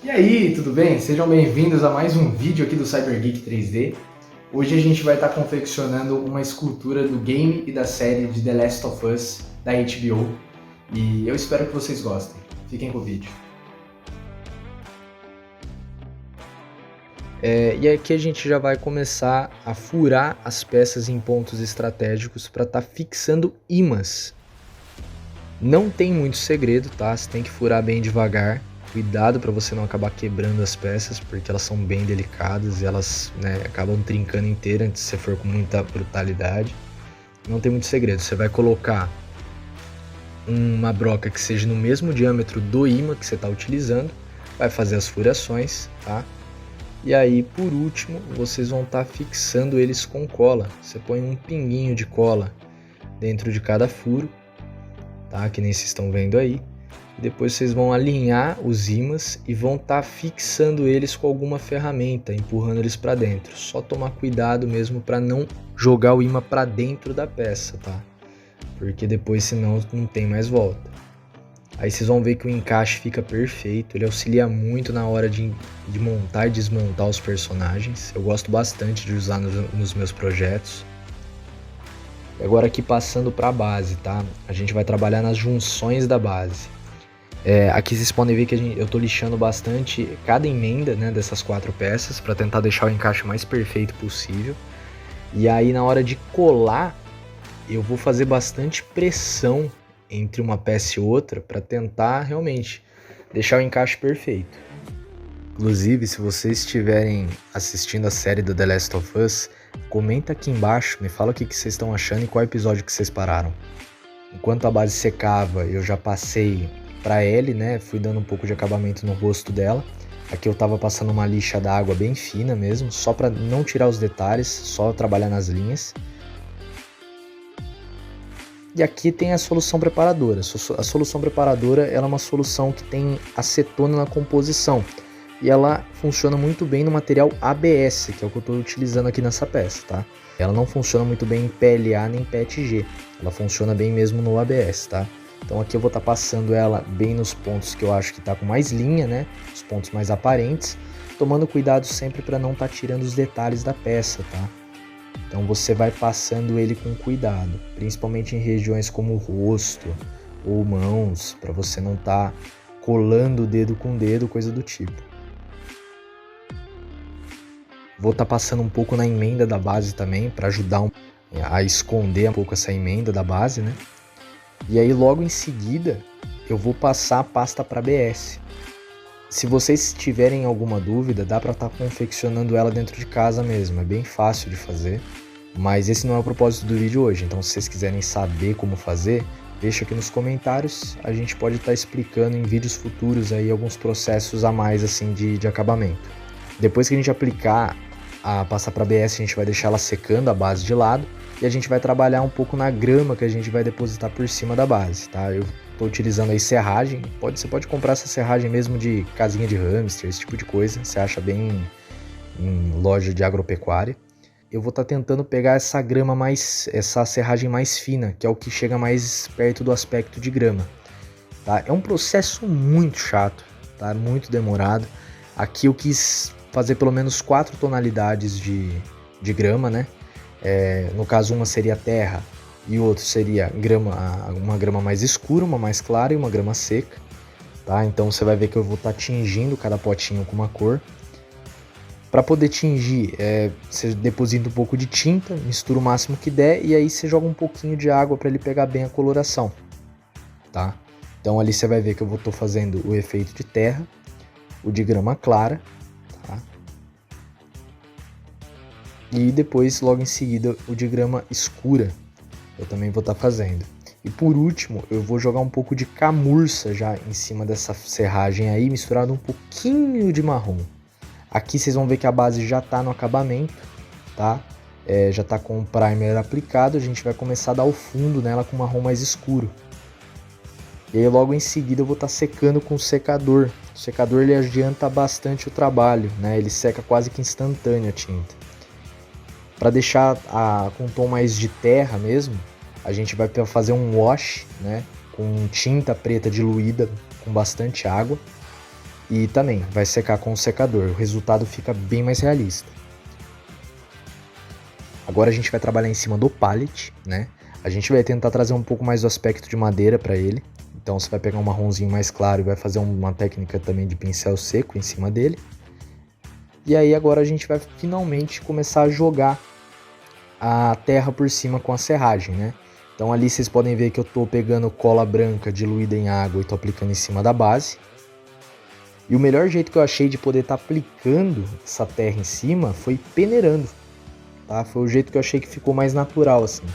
E aí, tudo bem? Sejam bem-vindos a mais um vídeo aqui do CyberGeek 3D. Hoje a gente vai estar confeccionando uma escultura do game e da série de The Last of Us da HBO e eu espero que vocês gostem. Fiquem com o vídeo. E aqui a gente já vai começar a furar as peças em pontos estratégicos para estar fixando ímãs. Não tem muito segredo, tá? Você tem que furar bem devagar. Cuidado para você não acabar quebrando as peças, porque elas são bem delicadas e elas, acabam trincando inteira se você for com muita brutalidade. Não tem muito segredo. Você vai colocar uma broca que seja no mesmo diâmetro do ímã que você está utilizando. Vai fazer as furações, tá? E aí, por último, vocês vão estar fixando eles com cola. Você põe um pinguinho de cola dentro de cada furo, tá? Que nem vocês estão vendo aí. Depois vocês vão alinhar os ímãs e vão estar fixando eles com alguma ferramenta, empurrando eles para dentro. Só tomar cuidado mesmo para não jogar o ímã para dentro da peça, tá? Porque depois senão não tem mais volta. Aí vocês vão ver que o encaixe fica perfeito, ele auxilia muito na hora de montar e desmontar os personagens. Eu gosto bastante de usar nos meus projetos. E agora aqui passando para a base, tá? A gente vai trabalhar nas junções da base. Aqui vocês podem ver que eu estou lixando bastante cada emenda, né, dessas 4 peças para tentar deixar o encaixe mais perfeito possível. E aí na hora de colar, eu vou fazer bastante pressão entre uma peça e outra para tentar realmente deixar o encaixe perfeito. Inclusive, se vocês estiverem assistindo a série do The Last of Us, comenta aqui embaixo, me fala o que vocês estão achando e qual episódio que vocês pararam. Enquanto a base secava, eu já passei para Ellie, né? Fui dando um pouco de acabamento no rosto dela. Aqui eu tava passando uma lixa d'água bem fina mesmo, só para não tirar os detalhes, só trabalhar nas linhas. E aqui tem a solução preparadora. A solução preparadora ela é uma solução que tem acetona na composição. E ela funciona muito bem no material ABS, que é o que eu estou utilizando aqui nessa peça, tá? Ela não funciona muito bem em PLA nem PETG. Ela funciona bem mesmo no ABS, tá? Então aqui eu vou estar passando ela bem nos pontos que eu acho que está com mais linha, né? Os pontos mais aparentes. Tomando cuidado sempre para não estar tirando os detalhes da peça, tá? Então você vai passando ele com cuidado, principalmente em regiões como o rosto ou mãos, para você não estar colando o dedo com o dedo, coisa do tipo. Vou estar passando um pouco na emenda da base também, para ajudar a esconder um pouco essa emenda da base, né? E aí logo em seguida eu vou passar a pasta para ABS. Se vocês tiverem alguma dúvida, dá para estar confeccionando ela dentro de casa mesmo, é bem fácil de fazer, mas esse não é o propósito do vídeo hoje, então se vocês quiserem saber como fazer, deixa aqui nos comentários, a gente pode estar explicando em vídeos futuros aí alguns processos a mais assim de acabamento. Depois que a gente aplicar a pasta para ABS, a gente vai deixar ela secando a base de lado e a gente vai trabalhar um pouco na grama que a gente vai depositar por cima da base, tá? Eu estou utilizando aí serragem, você pode comprar essa serragem mesmo de casinha de hamster, esse tipo de coisa, você acha bem em loja de agropecuária. Eu vou estar tentando pegar essa serragem mais fina, que é o que chega mais perto do aspecto de grama, tá? É um processo muito chato, tá? Muito demorado. Aqui eu quis fazer pelo menos 4 tonalidades de grama, né? No caso, uma seria terra e o outro seria uma grama mais escura, uma mais clara e uma grama seca, tá? Então você vai ver que eu vou estar tingindo cada potinho com uma cor. Para poder tingir, você deposita um pouco de tinta, mistura o máximo que der e aí você joga um pouquinho de água para ele pegar bem a coloração, tá? Então ali você vai ver que eu estou fazendo o efeito de terra, o de grama clara, tá? E depois, logo em seguida, o de grama escura, eu também vou estar fazendo. E por último, eu vou jogar um pouco de camurça já em cima dessa serragem aí, misturado um pouquinho de marrom. Aqui vocês vão ver que a base já está no acabamento, tá? Já está com o primer aplicado, a gente vai começar a dar o fundo nela com marrom mais escuro. E aí logo em seguida eu vou estar secando com o secador. O secador ele adianta bastante o trabalho, né? Ele seca quase que instantâneo a tinta. Para deixar com um tom mais de terra mesmo, a gente vai fazer um wash, né, com tinta preta diluída com bastante água. E também vai secar com o secador, o resultado fica bem mais realista. Agora a gente vai trabalhar em cima do pallet, né? A gente vai tentar trazer um pouco mais do aspecto de madeira para ele. Então você vai pegar um marronzinho mais claro e vai fazer uma técnica também de pincel seco em cima dele. E aí agora a gente vai finalmente começar a jogar a terra por cima com a serragem, né? Então ali vocês podem ver que eu tô pegando cola branca diluída em água e tô aplicando em cima da base. E o melhor jeito que eu achei de poder estar aplicando essa terra em cima foi peneirando, tá? Foi o jeito que eu achei que ficou mais natural assim.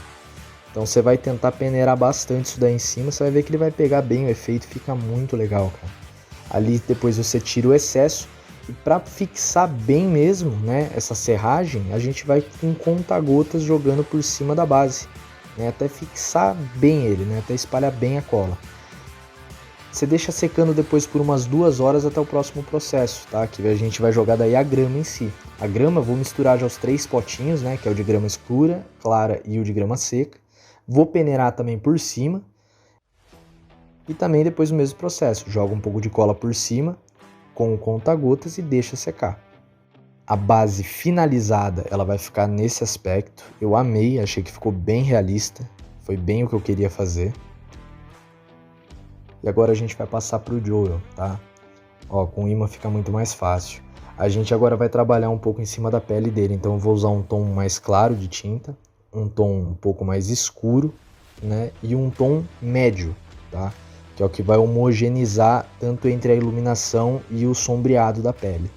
Então você vai tentar peneirar bastante isso daí em cima, você vai ver que ele vai pegar bem o efeito, fica muito legal, cara. Ali depois você tira o excesso e para fixar bem mesmo, né, essa serragem, a gente vai com conta-gotas jogando por cima da base, né, até fixar bem ele, né, até espalhar bem a cola. Você deixa secando depois por umas 2 horas até o próximo processo, tá? Que a gente vai jogar daí a grama em si. A grama eu vou misturar já os 3 potinhos, né? Que é o de grama escura, clara e o de grama seca. Vou peneirar também por cima. E também depois o mesmo processo. Jogo um pouco de cola por cima com o conta-gotas e deixa secar. A base finalizada, ela vai ficar nesse aspecto. Eu amei, achei que ficou bem realista. Foi bem o que eu queria fazer. E agora a gente vai passar para o Joel, tá? Ó, com imã fica muito mais fácil. A gente agora vai trabalhar um pouco em cima da pele dele, então eu vou usar um tom mais claro de tinta, um tom um pouco mais escuro, né? E um tom médio, tá? Que é o que vai homogeneizar tanto entre a iluminação e o sombreado da pele.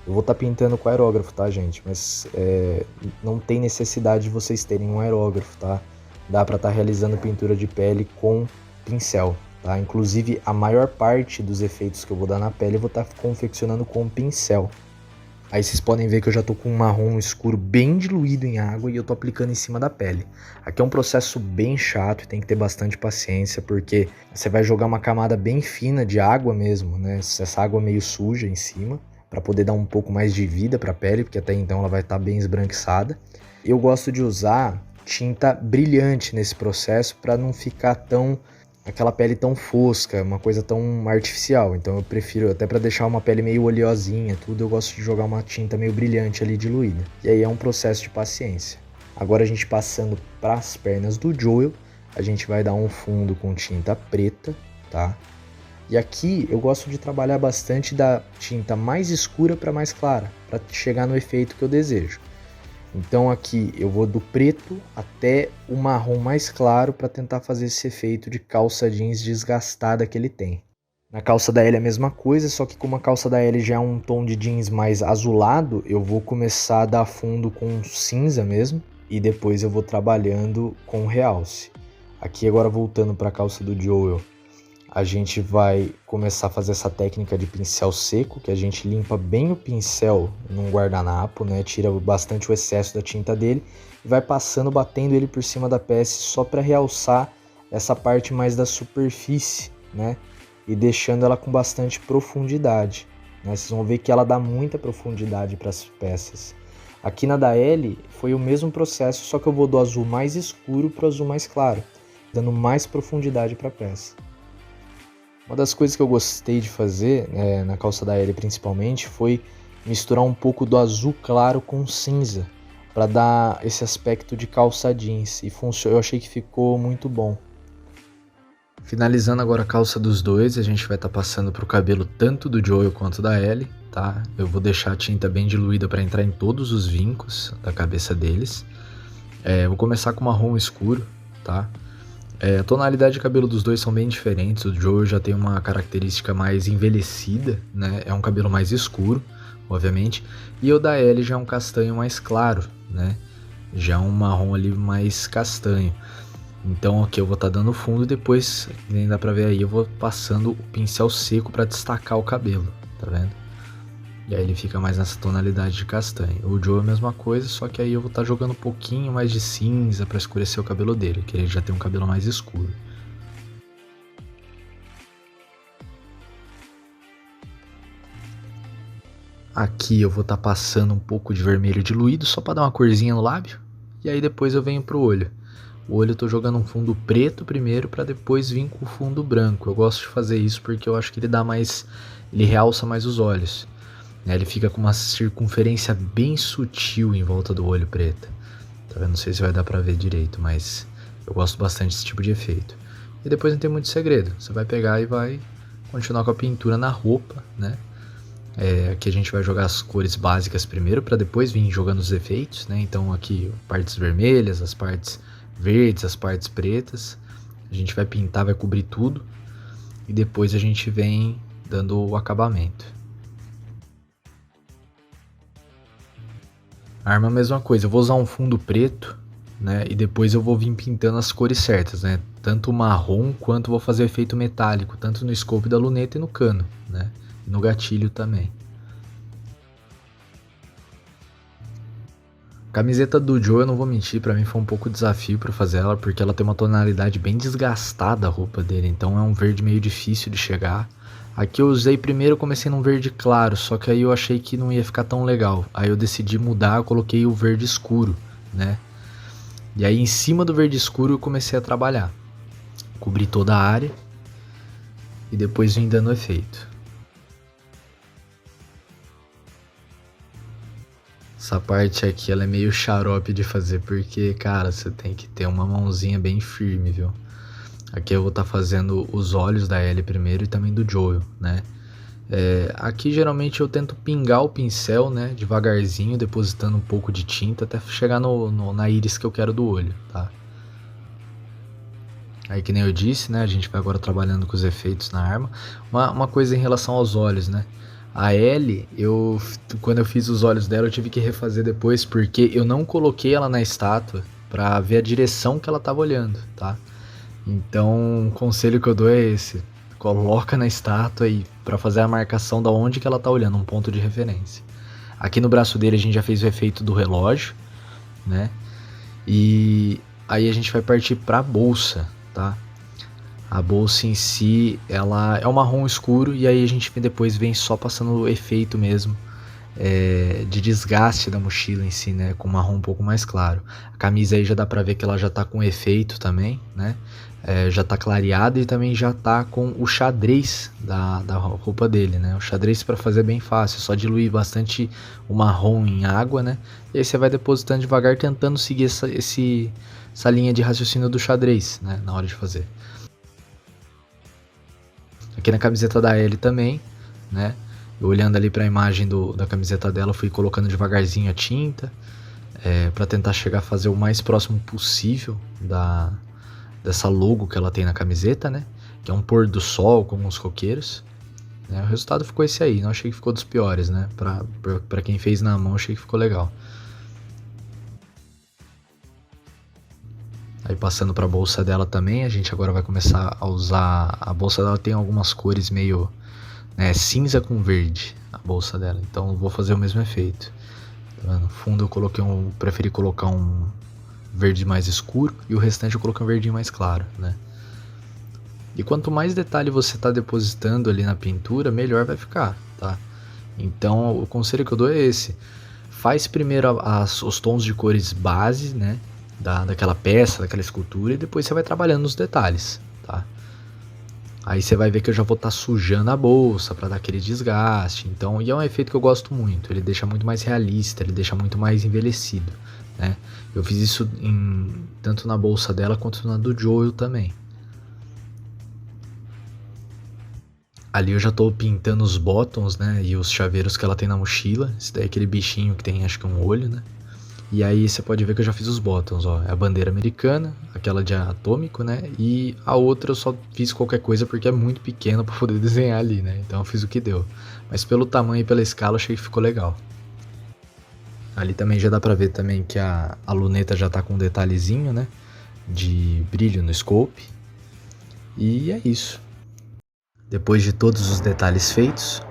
Eu vou estar pintando com aerógrafo, tá, gente? Mas não tem necessidade de vocês terem um aerógrafo, tá? Dá para estar realizando pintura de pele com pincel. Tá? Inclusive a maior parte dos efeitos que eu vou dar na pele eu vou estar confeccionando com pincel. Aí vocês podem ver que eu já tô com um marrom escuro bem diluído em água e eu tô aplicando em cima da pele. Aqui é um processo bem chato e tem que ter bastante paciência porque você vai jogar uma camada bem fina de água mesmo, né? Essa água meio suja em cima para poder dar um pouco mais de vida para a pele, porque até então ela vai estar bem esbranquiçada. Eu gosto de usar tinta brilhante nesse processo para não ficar aquela pele tão fosca, uma coisa tão artificial. Então eu prefiro, até para deixar uma pele meio oleosinha, tudo, eu gosto de jogar uma tinta meio brilhante ali diluída. E aí é um processo de paciência. Agora a gente passando para as pernas do Joel, a gente vai dar um fundo com tinta preta, tá? E aqui eu gosto de trabalhar bastante da tinta mais escura para mais clara, para chegar no efeito que eu desejo. Então aqui eu vou do preto até o marrom mais claro para tentar fazer esse efeito de calça jeans desgastada que ele tem. Na calça da L é a mesma coisa, só que como a calça da L já é um tom de jeans mais azulado, eu vou começar a dar fundo com cinza mesmo e depois eu vou trabalhando com realce. Aqui agora voltando para a calça do Joel, a gente vai começar a fazer essa técnica de pincel seco, que a gente limpa bem o pincel num guardanapo, né? Tira bastante o excesso da tinta dele e vai passando, batendo ele por cima da peça só para realçar essa parte mais da superfície, né? E deixando ela com bastante profundidade, né? Vocês vão ver que ela dá muita profundidade para as peças. Aqui na da L foi o mesmo processo, só que eu vou do azul mais escuro para o azul mais claro, dando mais profundidade para a peça. Uma das coisas que eu gostei de fazer, na calça da L principalmente, foi misturar um pouco do azul claro com cinza, para dar esse aspecto de calça jeans, e eu achei que ficou muito bom. Finalizando agora a calça dos dois, a gente vai estar passando para o cabelo tanto do Joel quanto da Ellie, tá? Eu vou deixar a tinta bem diluída para entrar em todos os vincos da cabeça deles. Vou começar com marrom escuro, tá? A tonalidade de cabelo dos dois são bem diferentes. O Joel já tem uma característica mais envelhecida, né? É um cabelo mais escuro, obviamente. E o da Ellie já é um castanho mais claro, né? Já é um marrom ali mais castanho. Então aqui eu vou estar dando fundo e depois, nem dá pra ver aí, eu vou passando o pincel seco para destacar o cabelo, tá vendo? E aí ele fica mais nessa tonalidade de castanho. O Joe é a mesma coisa, só que aí eu vou estar jogando um pouquinho mais de cinza para escurecer o cabelo dele, que ele já tem um cabelo mais escuro. Aqui eu vou estar passando um pouco de vermelho diluído, só para dar uma corzinha no lábio. E aí depois eu venho pro olho. o olho eu tô jogando um fundo preto primeiro para depois vir com o fundo branco. Eu gosto de fazer isso porque eu acho que ele dá mais, ele realça mais os olhos, né? Ele fica com uma circunferência bem sutil em volta do olho preto. Tá vendo? Não sei se vai dar pra ver direito, mas eu gosto bastante desse tipo de efeito. E depois não tem muito segredo, você vai pegar e vai continuar com a pintura na roupa, né? Aqui a gente vai jogar as cores básicas primeiro, para depois vir jogando os efeitos, né? Então aqui partes vermelhas, as partes verdes, as partes pretas. A gente vai pintar, vai cobrir tudo. E depois a gente vem dando o acabamento. A arma é a mesma coisa, eu vou usar um fundo preto, né? E depois eu vou vir pintando as cores certas, né? Tanto marrom quanto vou fazer efeito metálico, tanto no scope da luneta e no cano, né? E no gatilho também. Camiseta do Joe, eu não vou mentir, pra mim foi um pouco desafio pra fazer ela, porque ela tem uma tonalidade bem desgastada a roupa dele, então é um verde meio difícil de chegar. Aqui eu usei primeiro, eu comecei num verde claro, só que aí eu achei que não ia ficar tão legal. Aí eu decidi mudar, eu coloquei o verde escuro, né? E aí em cima do verde escuro eu comecei a trabalhar. Cobri toda a área e depois vim dando efeito. Essa parte aqui ela é meio xarope de fazer, porque, cara, você tem que ter uma mãozinha bem firme, viu? Aqui eu vou estar fazendo os olhos da Ellie primeiro e também do Joel, né? Aqui geralmente eu tento pingar o pincel, né? Devagarzinho, depositando um pouco de tinta até chegar na íris que eu quero do olho, tá? Aí que nem eu disse, né? A gente vai agora trabalhando com os efeitos na arma. Uma coisa em relação aos olhos, né? A Ellie, quando eu fiz os olhos dela, eu tive que refazer depois, porque eu não coloquei ela na estátua pra ver a direção que ela tava olhando, tá? Então, o conselho que eu dou é esse: coloca na estátua e para fazer a marcação da onde que ela tá olhando, um ponto de referência. Aqui no braço dele a gente já fez o efeito do relógio, né? E aí a gente vai partir para a bolsa, tá? A bolsa em si, ela é um marrom escuro e aí a gente depois vem só passando o efeito mesmo de desgaste da mochila em si, né? Com marrom um pouco mais claro. A camisa aí já dá pra ver que ela já tá com efeito também, né? Já tá clareada e também já tá com o xadrez da roupa dele, né? O xadrez para fazer é bem fácil, só diluir bastante o marrom em água, né? E aí você vai depositando devagar, tentando seguir essa linha de raciocínio do xadrez, né? Na hora de fazer. Aqui na camiseta da Ellie também, né? Eu olhando ali para a imagem da camiseta dela, fui colocando devagarzinho a tinta, para tentar chegar a fazer o mais próximo possível dessa logo que ela tem na camiseta, né? Que é um pôr do sol com uns coqueiros. O resultado ficou esse aí, não achei que ficou dos piores, né? Pra quem fez na mão, achei que ficou legal. Aí passando para a bolsa dela também, a gente agora vai começar a usar... A bolsa dela tem algumas cores meio, né, cinza com verde, a bolsa dela. Então eu vou fazer o mesmo efeito. Tá, no fundo eu preferi colocar um verde mais escuro e o restante eu coloquei um verdinho mais claro, né? E quanto mais detalhe você está depositando ali na pintura, melhor vai ficar, tá? Então o conselho que eu dou é esse: faz primeiro os tons de cores base, né? Daquela peça, daquela escultura, e depois você vai trabalhando nos detalhes, tá? Aí você vai ver que eu já vou estar sujando a bolsa para dar aquele desgaste. Então, e é um efeito que eu gosto muito, ele deixa muito mais realista, ele deixa muito mais envelhecido, né? Eu fiz isso tanto na bolsa dela quanto na do Joel também. Ali eu já tô pintando os bottoms, né, e os chaveiros que ela tem na mochila. Esse daí é aquele bichinho que tem, acho que um olho, né? E aí você pode ver que eu já fiz os bottoms, ó. É a bandeira americana, aquela de atômico, né? E a outra eu só fiz qualquer coisa porque é muito pequeno pra poder desenhar ali, né? Então eu fiz o que deu. Mas pelo tamanho e pela escala eu achei que ficou legal. Ali também já dá pra ver também que a luneta já tá com um detalhezinho, né? De brilho no scope. E é isso. Depois de todos os detalhes feitos,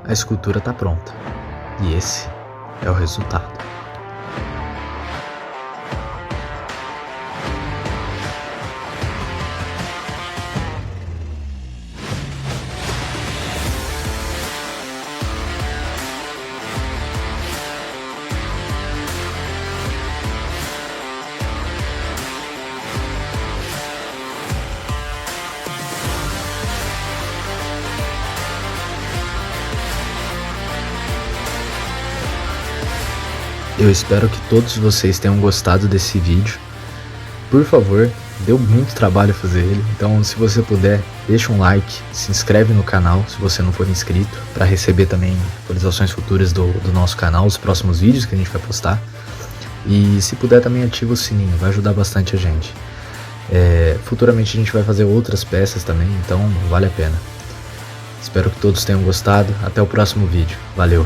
a escultura tá pronta. E esse é o resultado. Eu espero que todos vocês tenham gostado desse vídeo. Por favor, deu muito trabalho fazer ele, então se você puder, deixa um like, se inscreve no canal se você não for inscrito, para receber também atualizações futuras do nosso canal, os próximos vídeos que a gente vai postar. E se puder também ativa o sininho, vai ajudar bastante a gente. Futuramente a gente vai fazer outras peças também, então vale a pena. Espero que todos tenham gostado, até o próximo vídeo, valeu!